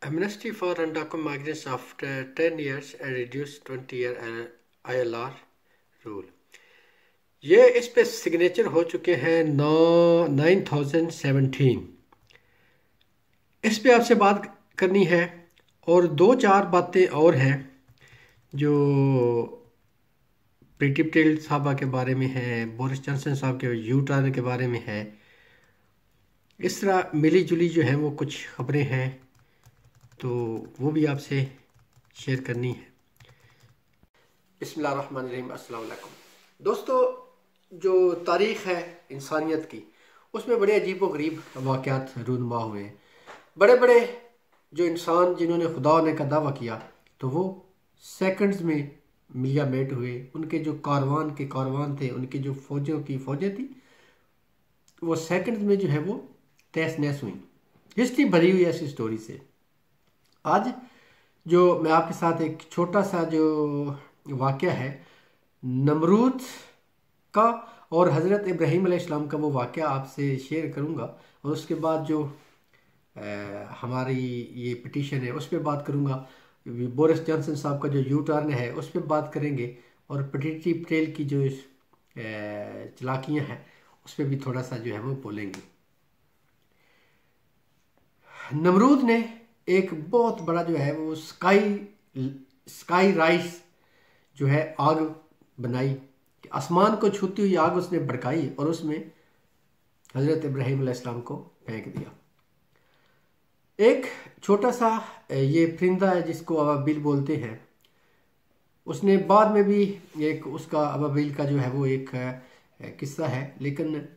Amnesty for undocumented migrants after 10 years and reduced 20-year ILR rule. ये इस पे signature हो चुके हैं 9017। इस पे आपसे बात करनी है और दो चार बातें और हैं जो प्रीति पटेल साहबा के बारे में है, बोरिस जॉनसन साहब के यू टर्न के बारे में है। इस तरह मिली जुली जो है वो कुछ खबरें हैं, तो वो भी आपसे शेयर करनी है। बिस्मिल्लाहिर्रहमानिर्रहीम, अस्सलाम वालेकुम। दोस्तों, जो तारीख़ है इंसानियत की, उसमें बड़े अजीब व गरीब वाक़यात रूनुमा हुए हैं। बड़े बड़े जो इंसान जिन्होंने खुदा होने का दावा किया, तो वो सेकंड्स में मिलिया मेट हुए। उनके जो कारवान थे, उनकी जो फ़ौजों की फ़ौजें थी, वो सेकंड्स में जो है वो तहस नहस हुई। हिस्ट्री भरी हुई है ऐसी स्टोरी से। आज जो मैं आपके साथ एक छोटा सा जो वाक़या है नमरूद का और हज़रत इब्राहीम अलैहिस्सलाम का, वो वाक़या आपसे शेयर करूँगा। और उसके बाद जो हमारी ये पिटीशन है उस पर बात करूँगा। बोरिस जॉनसन साहब का जो यू टर्न है उस पर बात करेंगे। और प्रीति पटेल की जो चालाकियाँ हैं उस पर भी थोड़ा सा जो है वो बोलेंगे। नमरूद ने एक बहुत बड़ा जो है वो स्काई राइस जो है आग बनाई, आसमान को छूती हुई आग उसने भड़काई और उसमें हज़रत इब्राहीम अलैहिस्सलाम को फेंक दिया। एक छोटा सा ये परिंदा है जिसको अबाबिल बोलते हैं, उसने बाद में भी एक उसका अबाबिल का जो है वो एक किस्सा है। लेकिन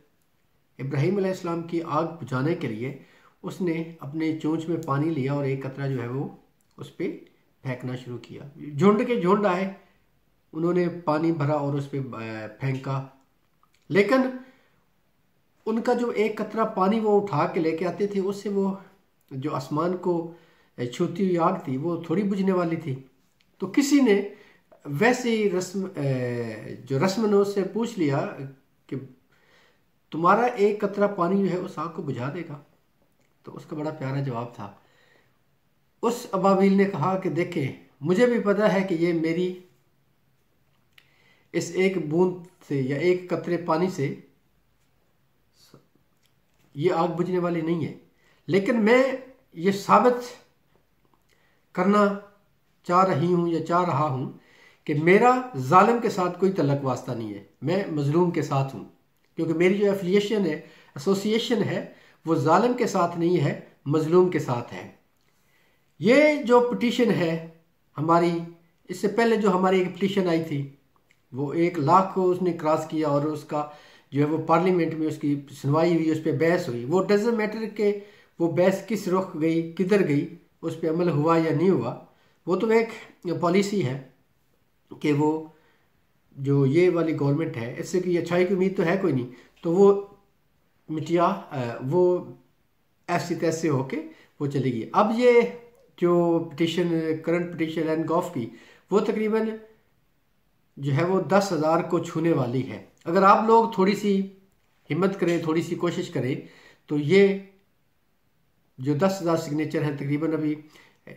इब्राहीम अलैहिस्सलाम की आग बुझाने के लिए उसने अपने चोंच में पानी लिया और एक कतरा जो है वो उस पर फेंकना शुरू किया। झुंड के झुंड आए, उन्होंने पानी भरा और उस पर फेंका। लेकिन उनका जो एक कतरा पानी वो उठा के लेके आते थे, उससे वो जो आसमान को छूती हुई आग थी वो थोड़ी बुझने वाली थी। तो किसी ने वैसे ही जो रस्म उससे पूछ लिया कि तुम्हारा एक कतरा पानी जो है उस आग को बुझा देगा। तो उसका बड़ा प्यारा जवाब था। उस अबाबिल ने कहा कि देखें, मुझे भी पता है कि ये मेरी इस एक बूंद से या एक कतरे पानी से ये आग बुझने वाली नहीं है, लेकिन मैं ये साबित करना चाह रही हूँ या चाह रहा हूँ कि मेरा जालिम के साथ कोई तल्लक वास्ता नहीं है, मैं मजलूम के साथ हूँ। क्योंकि मेरी जो एफिलिएशन है, एसोसिएशन है, वो जालिम के साथ नहीं है, मजलूम के साथ है। ये जो पिटीशन है हमारी, इससे पहले जो हमारी एक पिटीशन आई थी वो 1 लाख को उसने क्रॉस किया और उसका जो है वो पार्लियामेंट में उसकी सुनवाई हुई, उस पर बहस हुई। वो डजंट मैटर के वो बहस किस रुख गई, किधर गई, उस पर अमल हुआ या नहीं हुआ। वो तो एक पॉलिसी है कि वो जो ये वाली गवर्नमेंट है, इससे कि अच्छाई की उम्मीद तो है कोई नहीं, तो वो मिटिया वो ऐसी तैसे होके वो चलेगी। अब ये जो पिटीशन, करंट पिटीशन एंड गॉफ की, वो तकरीबन जो है वो 10,000 को छूने वाली है। अगर आप लोग थोड़ी सी हिम्मत करें, थोड़ी सी कोशिश करें, तो ये जो 10,000 सिग्नेचर हैं, तकरीबन अभी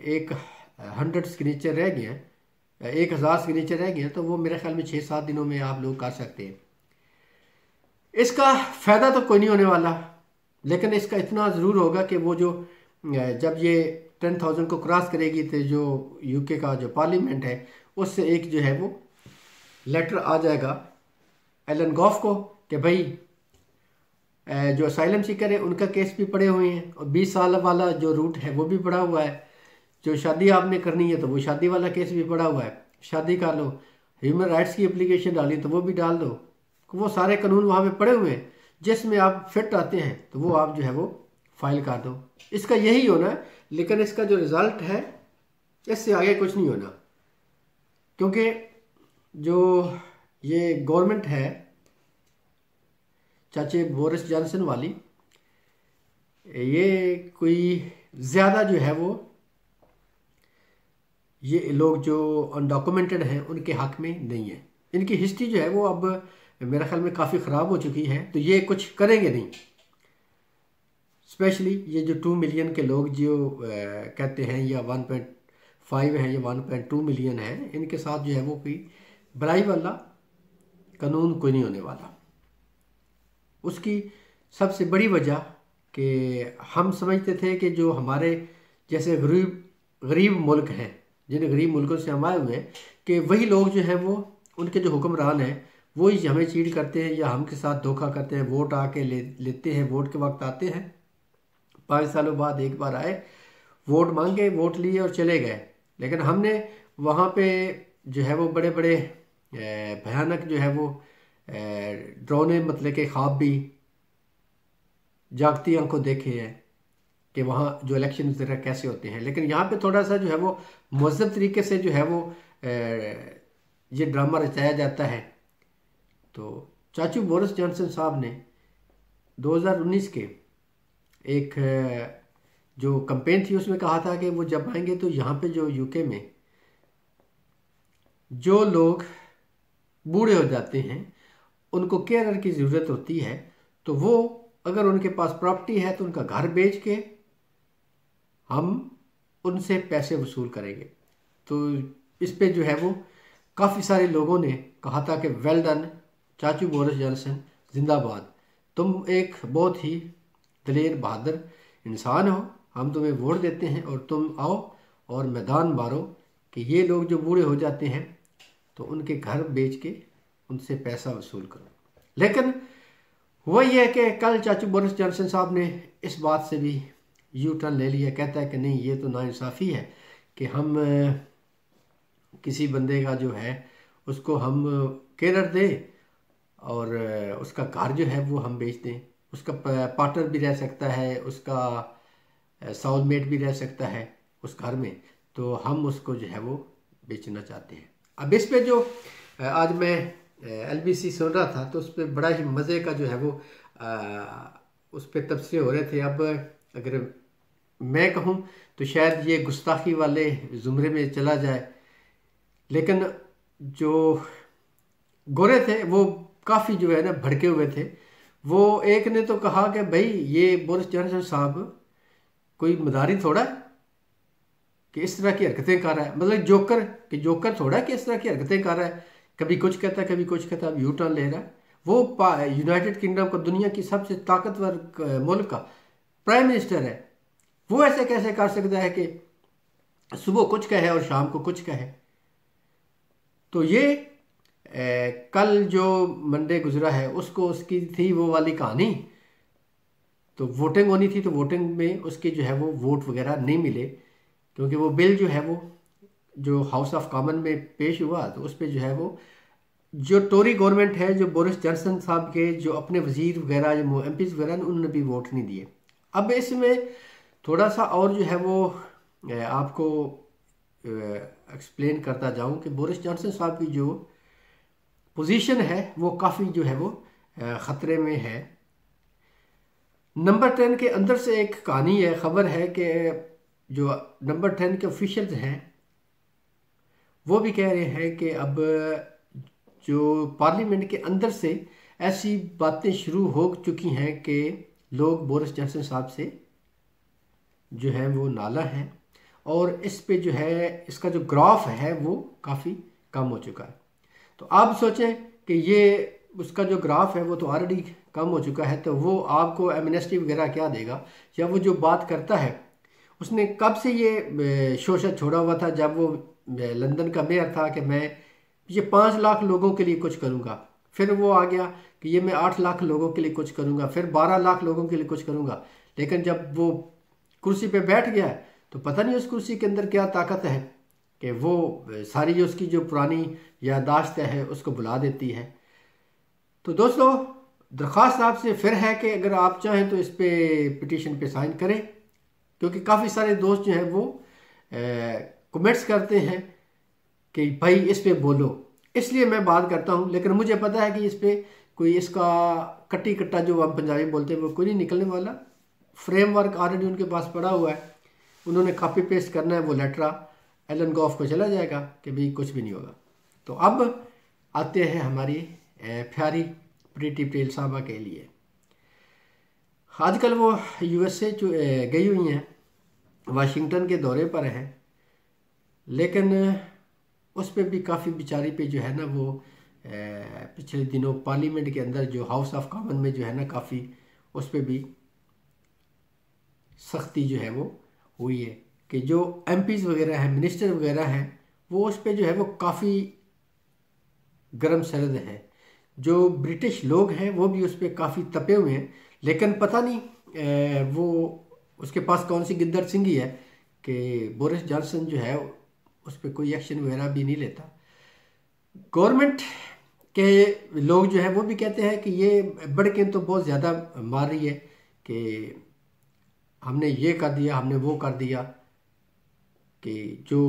100 सिग्नेचर रह गए हैं, 1,000 सिग्नेचर रह गए हैं, तो वो मेरे ख्याल में 6-7 दिनों में आप लोग कर सकते हैं। इसका फ़ायदा तो कोई नहीं होने वाला, लेकिन इसका इतना ज़रूर होगा कि वो जो जब ये 10,000 को क्रॉस करेगी तो जो यूके का जो पार्लियामेंट है उससे एक जो है वो लेटर आ जाएगा एलन गॉफ को कि भाई जो असाइलम सीकर है उनका केस भी पड़े हुए हैं और 20 साल वाला जो रूट है वो भी पड़ा हुआ है। जो शादी आपने करनी है तो वो शादी वाला केस भी पड़ा हुआ है, शादी कर लो। ह्यूमन राइट्स की एप्लीकेशन डाली तो वो भी डाल दो। वो सारे कानून वहाँ पे पड़े हुए हैं, जिसमें आप फिट आते हैं तो वो आप जो है वो फाइल कर दो। इसका यही होना है, लेकिन इसका जो रिज़ल्ट है इससे आगे कुछ नहीं होना। क्योंकि जो ये गवर्नमेंट है चाचे बोरिस जॉनसन वाली, ये कोई ज़्यादा जो है वो ये लोग जो अनडॉक्यूमेंटेड हैं उनके हक में नहीं है। इनकी हिस्ट्री जो है वो अब मेरे ख्याल में काफ़ी ख़राब हो चुकी है, तो ये कुछ करेंगे नहीं। स्पेशली ये जो 2 मिलियन के लोग जो कहते हैं या 1.5 है या 1.2 मिलियन है, इनके साथ जो है वो कोई भलाई वाला कानून कोई नहीं होने वाला। उसकी सबसे बड़ी वजह कि हम समझते थे कि जो हमारे जैसे गरीब मुल्क हैं, जिन गरीब मुल्कों से हम आए हुए हैं, कि वही लोग जो हैं वो उनके जो हुक्मरान हैं वो ही हमें चीट करते हैं या हमके साथ धोखा करते हैं। वोट आके लेते हैं, वोट के वक्त आते हैं, 5 सालों बाद एक बार आए, वोट मांगे, वोट लिए और चले गए। लेकिन हमने वहाँ पे जो है वो बड़े बड़े भयानक जो है वो डरावने मतलब के ख्वाब भी जागती आंखों देखे हैं कि वहाँ जो इलेक्शन वगैरह कैसे होते हैं। लेकिन यहाँ पे थोड़ा सा जो है वो मुहज़्ज़ब तरीके से जो है वो ये ड्रामा रचाया जाता है। तो चाचू बोरिस जॉनसन साहब ने 2019 के एक जो कैंपेन थी उसमें कहा था कि वो जब आएंगे तो यहाँ पे जो यूके में जो लोग बूढ़े हो जाते हैं उनको केयर की ज़रूरत होती है, तो वो अगर उनके पास प्रॉपर्टी है तो उनका घर बेच के हम उनसे पैसे वसूल करेंगे। तो इस पे जो है वो काफ़ी सारे लोगों ने कहा था कि वेल डन चाचू बोरिस जॉनसन जिंदाबाद, तुम एक बहुत ही दलेर बहादुर इंसान हो, हम तुम्हें वोट देते हैं और तुम आओ और मैदान मारो कि ये लोग जो बूढ़े हो जाते हैं तो उनके घर बेच के उनसे पैसा वसूल करो। लेकिन हुआ ये है कि कल चाचू बोरिस जॉनसन साहब ने इस बात से भी यू टर्न ले लिया। कहता है कि नहीं, ये तो नाइंसाफ़ी है कि हम किसी बंदे का जो है उसको हम केयर दें और उसका घर जो है वो हम बेच दें। उसका पार्टनर भी रह सकता है, उसका साउलमेट भी रह सकता है उस घर में, तो हम उसको जो है वो बेचना चाहते हैं। अब इस पे जो आज मैं LBC सुन रहा था तो उस पर बड़ा ही मज़े का जो है वो उस पर तबसरे हो रहे थे। अब अगर मैं कहूँ तो शायद ये गुस्ताखी वाले ज़ुमरे में चला जाए, लेकिन जो गोरे थे वो काफ़ी जो है ना भड़के हुए थे। वो एक ने तो कहा कि भाई ये बोरिस जॉनसन साहब कोई मदारी थोड़ा है कि इस तरह की हरकतें कर रहा है, मतलब जोकर थोड़ा है कि इस तरह की हरकतें कर रहा है, कभी कुछ कहता है कभी कुछ कहता है। अब यू टर्न ले रहा है। वो यूनाइटेड किंगडम का दुनिया की सबसे ताकतवर मुल्क का प्राइम मिनिस्टर है, वो ऐसे कैसे कर सकता है कि सुबह कुछ कहे और शाम को कुछ कहे। तो ये कल जो मंडे गुजरा है उसको उसकी थी वो वाली कहानी, तो वोटिंग होनी थी, तो वोटिंग में उसके जो है वो वोट वगैरह नहीं मिले, क्योंकि वो बिल जो है वो जो हाउस ऑफ कॉमन में पेश हुआ तो उस पर जो है वो जो टोरी गवर्नमेंट है, जो बोरिस जॉनसन साहब के जो अपने वजीर वगैरह जो MPs वगैरह उन्होंने भी वोट नहीं दिए। अब इसमें थोड़ा सा और जो है वो आपको एक्सप्लेन करता जाऊं कि बोरिस जॉनसन साहब की जो पोजीशन है वो काफ़ी जो है वो ख़तरे में है। नंबर 10 के अंदर से एक कहानी है, खबर है कि जो नंबर 10 के ऑफिशियल्स हैं वो भी कह रहे हैं कि अब जो पार्लियामेंट के अंदर से ऐसी बातें शुरू हो चुकी हैं कि लोग बोरिस जॉनसन साहब से जो है वो नाला हैं और इस पे जो है इसका जो ग्राफ है वो काफ़ी कम हो चुका है। तो आप सोचें कि ये उसका जो ग्राफ है वो तो ऑलरेडी कम हो चुका है, तो वो आपको एमनेस्टी वगैरह क्या देगा, या वो जो बात करता है उसने कब से ये शोशा छोड़ा हुआ था जब वो लंदन का मेयर था कि मैं ये 5 लाख लोगों के लिए कुछ करूँगा, फिर वो आ गया कि ये मैं 8 लाख लोगों के लिए कुछ करूँगा, फिर 12 लाख लोगों के लिए कुछ करूँगा। लेकिन जब वो कुर्सी पे बैठ गया तो पता नहीं उस कुर्सी के अंदर क्या ताकत है कि वो सारी जो उसकी जो पुरानी याददाश्त है उसको भुला देती है। तो दोस्तों दरख्वास्त आपसे फिर है कि अगर आप चाहें तो इस पे पिटीशन पे साइन करें, क्योंकि काफ़ी सारे दोस्त जो हैं वो कमेंट्स करते हैं कि भाई इस पे बोलो, इसलिए मैं बात करता हूँ। लेकिन मुझे पता है कि इस पे कोई इसका कट्टी कट्टा जो हम पंजाबी बोलते हैं वो कोई नहीं निकलने वाला। फ्रेमवर्क ऑलरेडी उनके पास पड़ा हुआ है, उन्होंने कॉपी पेस्ट करना है, वो लेटर एलन गॉफ को चला जाएगा कि भाई कुछ भी नहीं होगा। तो अब आते हैं हमारी प्यारी प्रीति पटेल साहबा के लिए। आजकल वो यूएसए गई हुई हैं, वाशिंगटन के दौरे पर हैं, लेकिन उस पर भी काफ़ी बेचारी पे जो है ना वो पिछले दिनों पार्लियामेंट के अंदर जो हाउस ऑफ कॉमन में जो है ना काफ़ी उस पर भी सख्ती जो है वो हुई है कि जो एमपीज़ वगैरह हैं, मिनिस्टर वगैरह हैं, वो उस पर जो है वो काफ़ी गर्म सर्द है। जो ब्रिटिश लोग हैं वो भी उस पर काफ़ी तपे हुए हैं, लेकिन पता नहीं वो उसके पास कौन सी गिद्दड़ सिंगी है कि बोरिस जॉनसन जो है उस पर कोई एक्शन वगैरह भी नहीं लेता। गवर्नमेंट के लोग जो हैं वो भी कहते हैं कि ये बढ़ के तो बहुत ज़्यादा मार रही है कि हमने ये कर दिया, हमने वो कर दिया, कि जो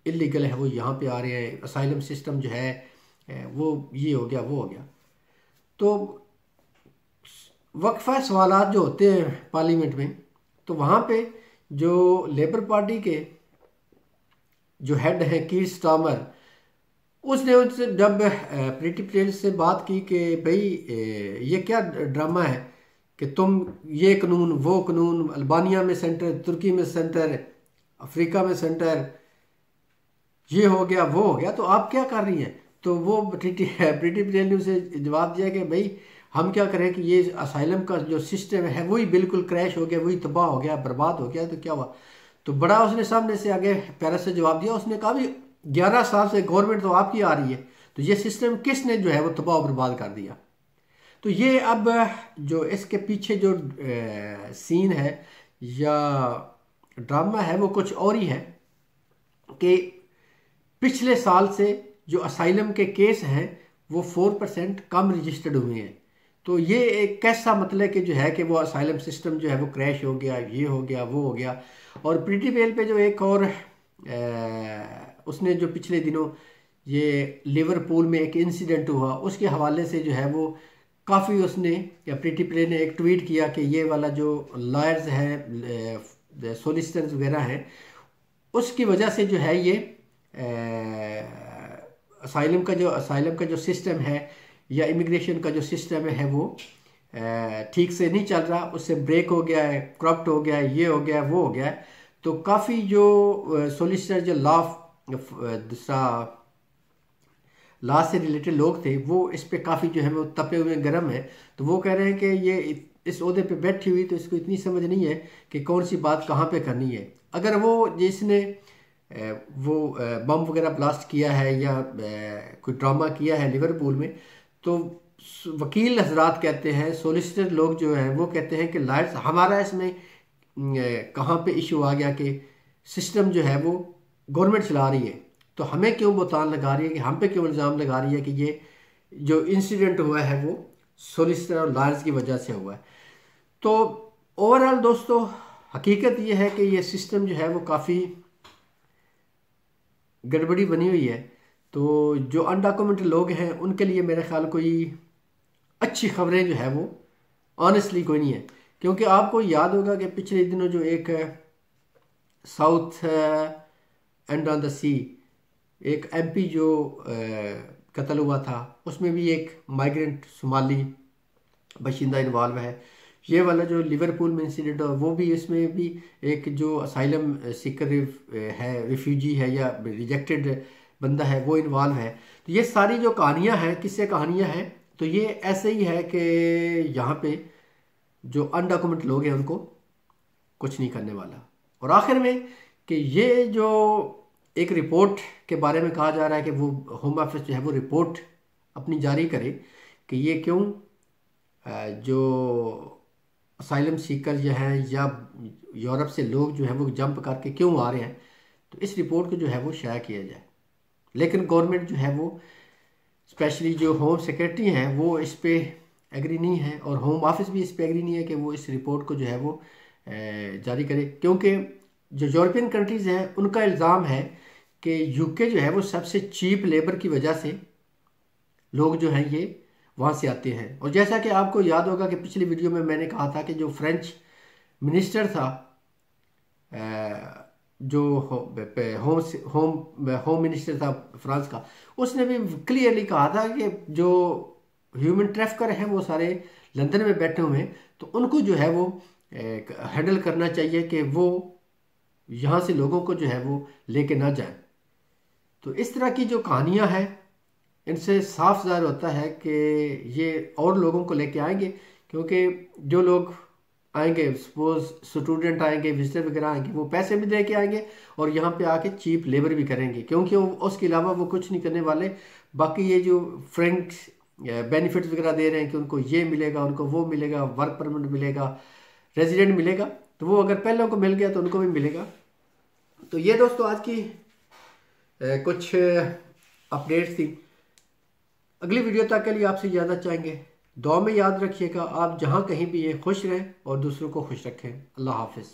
इलीगल है वो यहाँ पे आ रहे हैं, असाइलम सिस्टम जो है वो ये हो गया वो हो गया। तो वक्फा सवालात जो होते हैं पार्लियामेंट में, तो वहाँ पे जो लेबर पार्टी के जो हेड हैं कीर स्टार्मर, उसने उनसे जब प्रीति पटेल से बात की कि भाई ये क्या ड्रामा है कि तुम ये कानून वो कानून, अल्बानिया में सेंटर, तुर्की में सेंटर, अफ्रीका में सेंटर, ये हो गया वो हो गया, तो आप क्या कर रही हैं? तो वो प्रीति पटेल ने उसे जवाब दिया कि भाई हम क्या करें कि ये असाइलम का जो सिस्टम है वही बिल्कुल क्रैश हो गया, वही तबाह हो गया, बर्बाद हो गया, तो क्या हुआ? तो बड़ा उसने सामने से आगे प्यारा से जवाब दिया। उसने कहा भी 11 साल से गवर्नमेंट तो आपकी आ रही है, तो ये सिस्टम किसने जो है वो तबाह बर्बाद कर दिया? तो ये अब जो इसके पीछे जो सीन है या ड्रामा है वो कुछ और ही है कि पिछले साल से जो असाइलम के केस हैं वो 4% कम रजिस्टर्ड हुए हैं। तो ये एक कैसा मतलब कि जो है कि वो असाइलम सिस्टम जो है वो क्रैश हो गया, ये हो गया वो हो गया। और प्रीति पटेल पे जो एक और उसने जो पिछले दिनों ये लिवरपूल में एक इंसिडेंट हुआ उसके हवाले से जो है वो काफ़ी उसने या प्रीति पटेल ने एक ट्वीट किया कि ये वाला जो लॉयर्स हैं, सोलिसिटर्स वगैरह हैं, उसकी वजह से जो है ये असाइलम का जो सिस्टम है या इमिग्रेशन का जो सिस्टम है वो ठीक से नहीं चल रहा, उससे ब्रेक हो गया है, करप्ट हो गया है, ये हो गया है वो हो गया है। तो काफ़ी जो सोलिसिटर जो दूसरा लॉ से रिलेटेड लोग थे वो इस पे काफ़ी जो है वो तपे हुए गर्म है। तो वो कह रहे हैं कि ये इस ओहदे पे बैठी हुई तो इसको इतनी समझ नहीं है कि कौन सी बात कहाँ पे करनी है। अगर वो जिसने वो बम वगैरह ब्लास्ट किया है या कोई ड्रामा किया है लिवरपूल में, तो वकील हजरात कहते हैं, सोलिसिटर लोग जो हैं वो कहते हैं कि लॉयर्स हमारा इसमें कहाँ पे इशू आ गया कि सिस्टम जो है वो गवर्नमेंट चला रही है, तो हमें क्यों बोतान लगा रही है, कि हम पे क्यों इल्ज़ाम लगा रही है कि ये जो इंसिडेंट हुआ है वो सोलिसिटर और लॉयर्स की वजह से हुआ है। तो ओवरऑल दोस्तों हकीकत ये है कि ये सिस्टम जो है वो काफ़ी गड़बड़ी बनी हुई है। तो जो अनडॉक्यूमेंटेड लोग हैं उनके लिए मेरे ख्याल कोई अच्छी खबरें जो है वो ऑनेस्टली कोई नहीं है, क्योंकि आपको याद होगा कि पिछले दिनों जो एक साउथ एंड ऑन द सी एक एमपी जो कत्ल हुआ था, उसमें भी एक माइग्रेंट सोमाली बाशिंदा इन्वॉल्व है। ये वाला जो लिवरपूल में इंसिडेंट हुआ वो भी, इसमें भी एक जो असाइलम सीकर है, रिफ्यूजी है या रिजेक्टेड बंदा है वो इन्वॉल्व है। तो ये सारी जो कहानियां हैं, किस्से कहानियां हैं, तो ये ऐसे ही है कि यहाँ पे जो अनडॉक्यूमेंट लोग हैं उनको कुछ नहीं करने वाला। और आखिर में कि ये जो एक रिपोर्ट के बारे में कहा जा रहा है कि वो होम ऑफिस जो है वो रिपोर्ट अपनी जारी करे कि ये क्यों जो असाइलम सीकर जो हैं या यूरोप से लोग जो हैं वो जंप करके क्यों आ रहे हैं, तो इस रिपोर्ट को जो है वो शाया किया जाए। लेकिन गवर्नमेंट जो है वो स्पेशली जो होम सेक्रेटरी हैं वो इस पे एग्री नहीं है और होम ऑफिस भी इस पे एग्री नहीं है कि वो इस रिपोर्ट को जो है वो जारी करे, क्योंकि जो यूरोपियन कंट्रीज़ हैं उनका इल्ज़ाम है कि यूके जो है वो सबसे चीप लेबर की वजह से लोग जो हैं ये वहाँ से आते हैं। और जैसा कि आपको याद होगा कि पिछली वीडियो में मैंने कहा था कि जो फ्रेंच मिनिस्टर था, जो होम मिनिस्टर था फ्रांस का, उसने भी क्लियरली कहा था कि जो ह्यूमन ट्रैफिकर हैं वो सारे लंदन में बैठे हुए हैं, तो उनको जो है वो हैंडल करना चाहिए कि वो यहाँ से लोगों को जो है वो लेके ना जाए। तो इस तरह की जो कहानियाँ हैं, इनसे साफ ज़ाहिर होता है कि ये और लोगों को लेके आएंगे, क्योंकि जो लोग आएंगे, सपोज स्टूडेंट आएंगे, विजिटर वगैरह आएंगे, वो पैसे भी दे के आएंगे और यहाँ पे आके चीप लेबर भी करेंगे, क्योंकि वो उसके अलावा वो कुछ नहीं करने वाले। बाकी ये जो फ्रेंड बेनिफिट्स वगैरह दे रहे हैं कि उनको ये मिलेगा, उनको वो मिलेगा, वर्क परमिट मिलेगा, रेजिडेंट मिलेगा, तो वो अगर पहले को मिल गया तो उनको भी मिलेगा। तो ये दोस्तों आज की कुछ अपडेट्स थी। अगली वीडियो तक के लिए आपसे इजाज़त चाहेंगे। दुआ में याद रखिएगा, आप जहाँ कहीं भी ये खुश रहें और दूसरों को खुश रखें। अल्लाह हाफिज़।